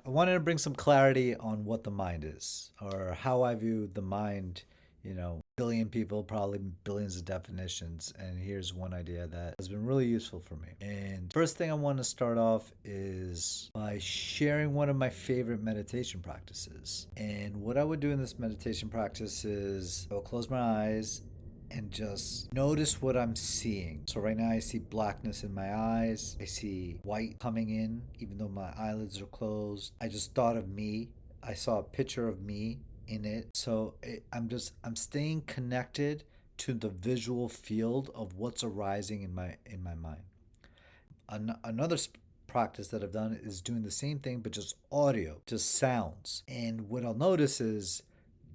I wanted to bring some clarity on what the mind is, or how I view the mind. Billion people, probably billions of definitions. And here's one idea that has been really useful for me. And first thing I want to start off is by sharing one of my favorite meditation practices. And what I would do in this meditation practice is I will close my eyes and just notice what I'm seeing. So right now I see blackness in my eyes. I see white coming in even though my eyelids are closed. I just thought of me. I saw a picture of me in it. I'm staying connected to the visual field of what's arising in my mind. Another practice that I've done is doing the same thing but just audio, just sounds. And what I'll notice is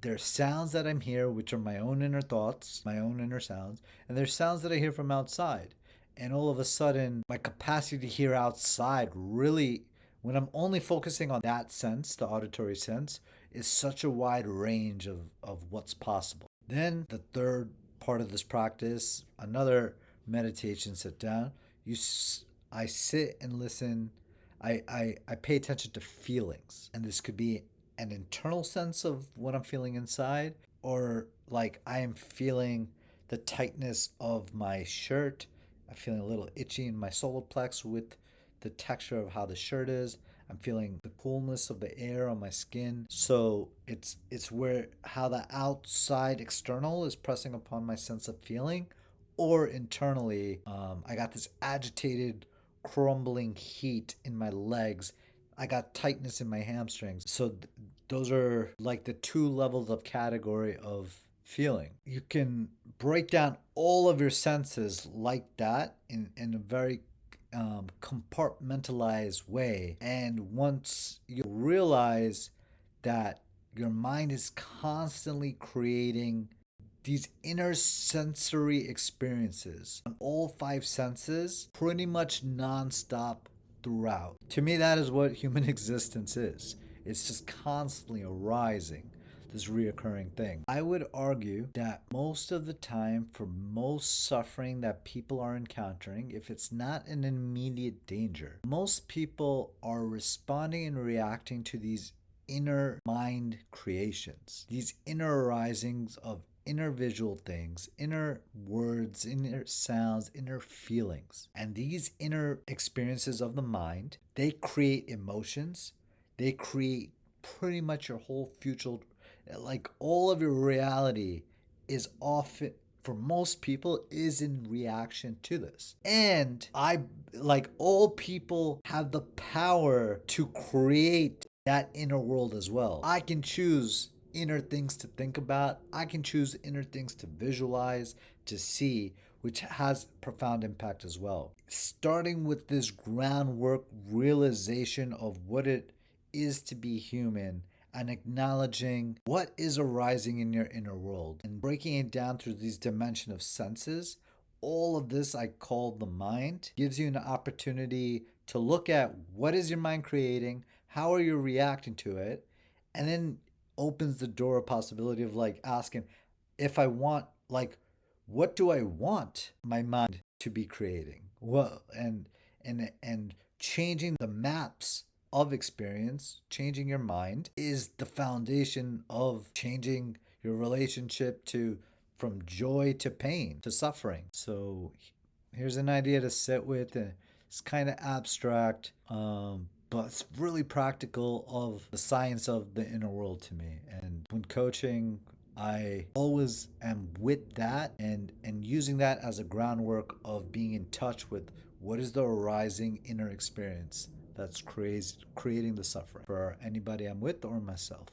there's sounds that I'm here, which are my own inner thoughts, my own inner sounds, and there's sounds that I hear from outside. And all of a sudden, my capacity to hear outside really, when I'm only focusing on that sense, the auditory sense, is such a wide range of what's possible. Then the third part of this practice, another meditation sit down, I sit and listen. I pay attention to feelings. And this could be an internal sense of what I'm feeling inside, or like I am feeling the tightness of my shirt. I'm feeling a little itchy in my solar plex with the texture of how the shirt is. I'm feeling the coolness of the air on my skin. So it's where how the outside external is pressing upon my sense of feeling, or internally, I got this agitated, crumbling heat in my legs. I got tightness in my hamstrings. Those are like the two levels of category of feeling. You can break down all of your senses like that in a very compartmentalized way. And once you realize that your mind is constantly creating these inner sensory experiences on all five senses pretty much nonstop throughout. To me, that is what human existence is. It's just constantly arising, this reoccurring thing. I would argue that most of the time, for most suffering that people are encountering, if it's not an immediate danger, most people are responding and reacting to these inner mind creations, these inner arisings of inner visual things, inner words, inner sounds, inner feelings. And these inner experiences of the mind, they create emotions, they create pretty much your whole future. Like all of your reality is often, for most people, is in reaction to this. And like all people have the power to create that inner world as well. I can choose inner things to think about. I can choose inner things to visualize, to see, which has profound impact as well. Starting with this groundwork realization of what it is to be human and acknowledging what is arising in your inner world and breaking it down through these dimension of senses. All of this I call the mind, gives you an opportunity to look at what is your mind creating, how are you reacting to it, and then opens the door of possibility of like asking if I want, like, what do I want my mind to be creating? Well, and changing the maps of experience, changing your mind is the foundation of changing your relationship to from joy to pain to suffering. So here's an idea to sit with. And it's kind of abstract, but it's really practical of the science of the inner world to me. And when coaching, I always am with that and using that as a groundwork of being in touch with what is the arising inner experience that's creating the suffering for anybody I'm with or myself.